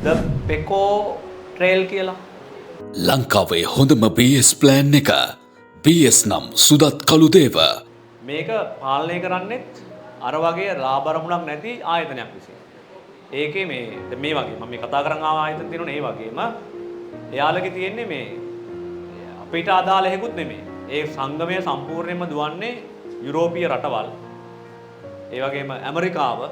ද පෙකෝ trail කියලා. ලංකාවේ හොඳම BS ප්ලෑන් එක BS නම් සුදත් කළුදේව. මේක පාලනය කරන්නෙත් අර වගේ ලාභරමුණක් නැති ආයතනයක් විසින්. ඒකේ මේ වගේ මම මේ කතා කරන් ආව ආයතන තියෙනනේ ඒ වගේම එයාලගේ තියෙන්නේ මේ අපිට අදාළ හේකුත් නෙමෙයි. ඒ සංගමය සම්පූර්ණයෙන්ම දුවන්නේ යුරෝපීය රටවල්. ඒ වගේම ඇමරිකාව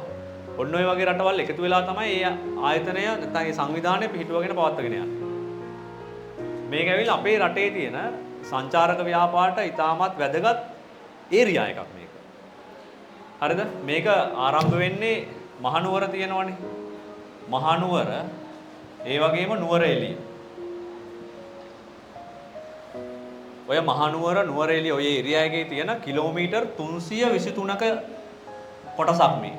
ඔන්න ඔය වගේ රටවල් එකතු වෙලා තමයි මේ ආයතනය නැත්නම් මේ සංවිධානය පිහිටුවගෙන පවත්වාගෙන යන්නේ. මේක ඇවිල්ලා අපේ රටේ තියෙන සංචාරක ව්‍යාපාරට ඉතාමත් වැදගත් ඒරියා එකක් මේක. හරිද? මේක ආරම්භ වෙන්නේ මහනුවර තියෙනවනේ. මහනුවර ඒ වගේම නුවරඑළිය. ඔය මහනුවර නුවරඑළිය ඔය ඒරියා එකේ තියෙන කිලෝමීටර් 323ක කොටසක් මේ.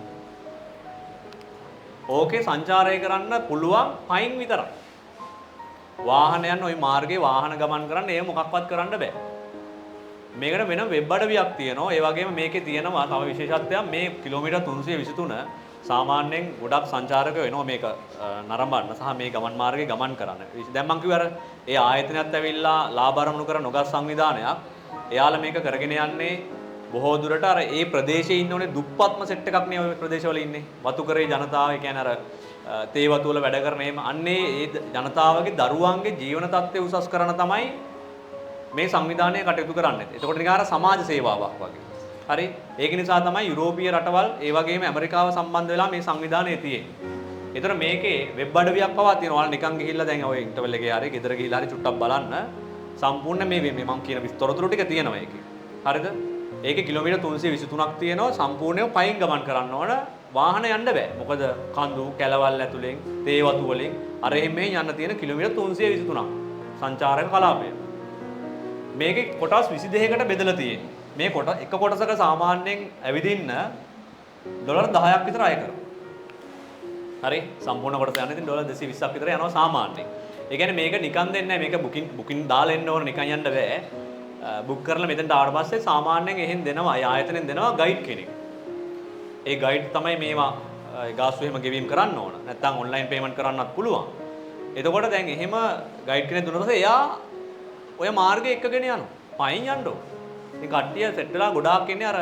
ඕකේ සංචාරය කරන්න පුළුවන් පයින් විතරයි. වාහනයන් ওই මාර්ගේ වාහන ගමන් කරන්න ඒ මොකක්වත් කරන්න බෑ. මේකට වෙන වෙබ් අඩවියක් තියෙනවා. ඒ වගේම මේකේ තියෙනවා තව විශේෂත්වයක් මේ කිලෝමීටර් 323 සාමාන්‍යයෙන් ගොඩක් සංචාරකයෝ එනවා මේක නරඹන්න සහ මේ ගමන් මාර්ගේ ගමන් කරන්න. දැන් මම කිව්වා අර ඒ ආයතනයත් ඇවිල්ලා ලාභ අරමුණු කර නොගත් සංවිධානයක්. එයාලා මේක කරගෙන යන්නේ බොහෝ දුරට අර ඒ ප්‍රදේශයේ ඉන්න ඕනේ දුප්පත්ම සෙට් එකක් නේ ඔය ප්‍රදේශවල ඉන්නේ. වතුකරේ ජනතාව ඒ කියන්නේ අර තේ වතු වල වැඩ කරන එහෙම අන්නේ ඒ ජනතාවගේ දරුවන්ගේ ජීවන තත්ත්වය උසස් කරන තමයි මේ සංවිධානය කටයුතු කරන්නේ. එතකොට නිකන් අර සමාජ සේවාවක් වගේ. හරි? ඒක නිසා තමයි යුරෝපීය රටවල් ඒ වගේම ඇමරිකාව සම්බන්ධ වෙලා මේ සංවිධානය තියෙන්නේ. ඒතර මේකේ වෙබ් අඩවියක් පවා තියෙනවා. ඔයාලා නිකන් ගිහිල්ලා දැන් ඔය ඉන්ටර්වල් එකේ හරි ගෙදර ගිහිල්ලා හරි චුට්ටක් බලන්න. සම්පූර්ණ මේ මම කියන විස්තරතුරු ටික තියෙනවා ඒකේ. හරිද? ඒකේ කිලෝමීටර් 323ක් තියෙනවා සම්පූර්ණයෙන් පයින් ගමන් කරන්න ඕන. වාහන යන්න බෑ. මොකද කඳු, කැලවල් ඇතුලෙන්, තේ වතු වලින් අර එහෙම යන්න තියෙන කිලෝමීටර් 323ක් සංචාරක කලාපය. මේකේ කොටස් 22කට බෙදලා තියෙන්නේ. මේ එක කොටසක සාමාන්‍යයෙන් ඇවිදින්න ඩොලර් 10ක් විතර අය කරනවා. හරි? සම්පූර්ණ කොටස යන්නේ ඉතින් ඩොලර් 220ක් විතර යනවා සාමාන්‍යයෙන්. ඒ කියන්නේ මේක නිකන් දෙන්නේ නැහැ. මේක බුකින් දාලා එන්න ඕන නිකන් යන්න බෑ. බුක් කරලා මෙතනට ආවට පස්සේ සාමාන්‍යයෙන් එහෙන් දෙනවා. ඒ ආයතනෙන් දෙනවා ගයිඩ් කෙනෙක්. ඒ ගයිඩ් තමයි මේවා ගාස්තු එහෙම ගෙවීම් කරන්න ඕන. නැත්නම් ඔන්ලයින් පේමන්ට් කරන්නත් පුළුවන්. එතකොට දැන් එහෙම ගයිඩ් කෙනෙක් දුන්නා පස්සේ එයා ඔය මාර්ගය එක්කගෙන යනවා. පයින් යන්න ඕන. ඉතින් කට්ටිය සෙට් වෙලා ගොඩාක් ඉන්නේ අර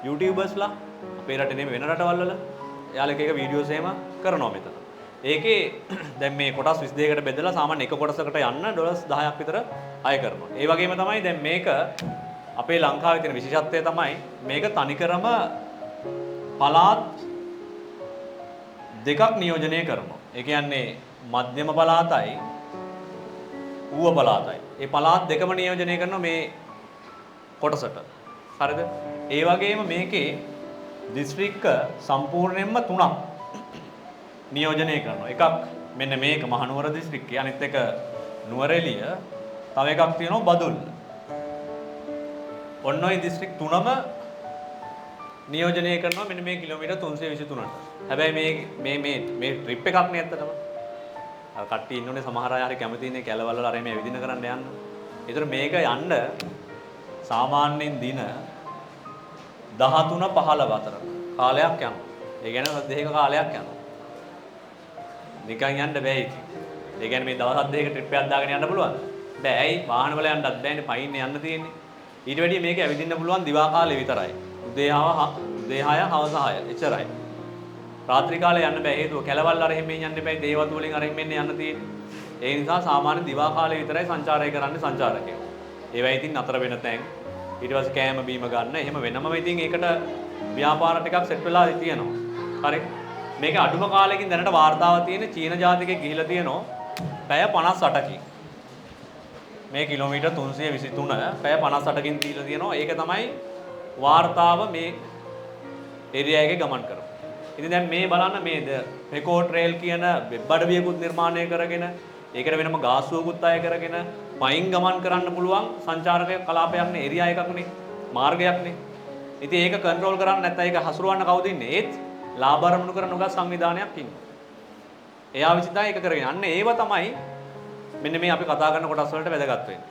YouTubersලා අපේ රටේ නෙමෙයි වෙන රටවල් වල. එයාලා එක එක වීඩියෝස් එහෙම කරනවා මෙතන. ඒකේ දැන් මේ කොටස් 22කට බෙදලා සාමාන්‍ය එක කොටසකට යන්න ඩොලර් 10ක් විතර අය කරනවා. ඒ වගේම තමයි දැන් මේක අපේ ලංකාවේ තියෙන විශේෂත්වය තමයි මේක තනිකරම පළාත් දෙකක් නියෝජනය කරනවා. ඒ කියන්නේ මධ්‍යම පළාතයි ඌව පළාතයි. ඒ පළාත් දෙකම නියෝජනය කරනවා මේ කොටසට. හරිද? ඒ වගේම මේකේ දිස්ත්‍රික්ක සම්පූර්ණයෙන්ම 3ක් නියෝජනය කරනවා. එකක් මෙන්න මේක මහනුවර දිස්ත්‍රික්කය, අනිත් එක නුවරඑළිය, තව එකක් තියෙනවා බදුල්ල. ඔන්න ඔය දිස්ත්‍රික් 3ම නියෝජනය කරනවා මෙන්න මේ කිලෝමීටර් 323ට. හැබැයි මේ ට්‍රිප් එකක් නේ ඇත්තටම. අර කට්ටිය ඉන්නෝනේ සමහර අය හරි කැමති ඉන්නේ කැලවල වල අර මේ විදින කරන්න යන්න. ඒතර මේක යන්න සාමාන්‍යයෙන් දින 13-15 අතර කාලයක් යනවා. ඒ කියන්නේ දෙකක කාලයක් යනවා. නිකන් යන්න බෑ ඉතින්. ඒ කියන්නේ මේ දවස් දෙකක ට්‍රිප් එකක් දාගෙන යන්න පුළුවන්ද? බෑ. ඇයි? වාහන වල යන්නත් බෑනේ. පයින් යන්න තියෙන්නේ. ඊට වැඩිය මේක ඇවිදින්න පුළුවන් දිවා කාලේ විතරයි. උදේ 6 හවස 6 එච්චරයි. රාත්‍රී කාලේ යන්න බෑ. හේතුව කැලවල් අර එහෙම යන්න බෑ. දේවතු වලින් අර එහෙම යන්න තියෙන්නේ. ඒ නිසා සාමාන්‍ය දිවා කාලේ විතරයි සංචාරය කරන්නේ සංචාරකයෝ. ඒවයි ඉතින් නතර වෙන තැන්. ඊට පස්සේ කෑම බීම ගන්න. එහෙම වෙනම ඉතින් ඒකට ව්‍යාපාර ටිකක් සෙට් වෙලා තියෙනවා. හරි. මේක අඩුම කාලෙකින් දැනට වාර්තාව තියෙන චීන ජාතිකයෙක් ගිහිලා තියෙනවා පැය 58කින්. මේ කිලෝමීටර් 323 පැය 58කින් දීලා තියෙනවා. ඒක තමයි වාර්තාව මේ ඒරියා එකේ ගමන් කරපු. ඉතින් දැන් මේ බලන්න මේ පෙකෝ ට්‍රේල් කියන වෙබ් අඩවියකුත් නිර්මාණය කරගෙන ඒකට වෙනම ගාස්තුවකුත් අය කරගෙන පයින් ගමන් කරන්න පුළුවන් සංචාරක කලාපයක් නේ ඒරියා එකක් නේ මාර්ගයක් නේ. ඉතින් ඒක කන්ට්‍රෝල් කරන්න නැත්නම් ඒක හසුරවන්න කවුද ඉන්නේ? ඒත් ලාභ අරමුණු කරන උගත් සංවිධානයක් ඉන්නවා. එයා විසින් තමයි ඒක කරගෙන. අන්න ඒව තමයි මෙන්න මේ අපි කතා කරන කොටස් වලට වැදගත් වෙන්නේ.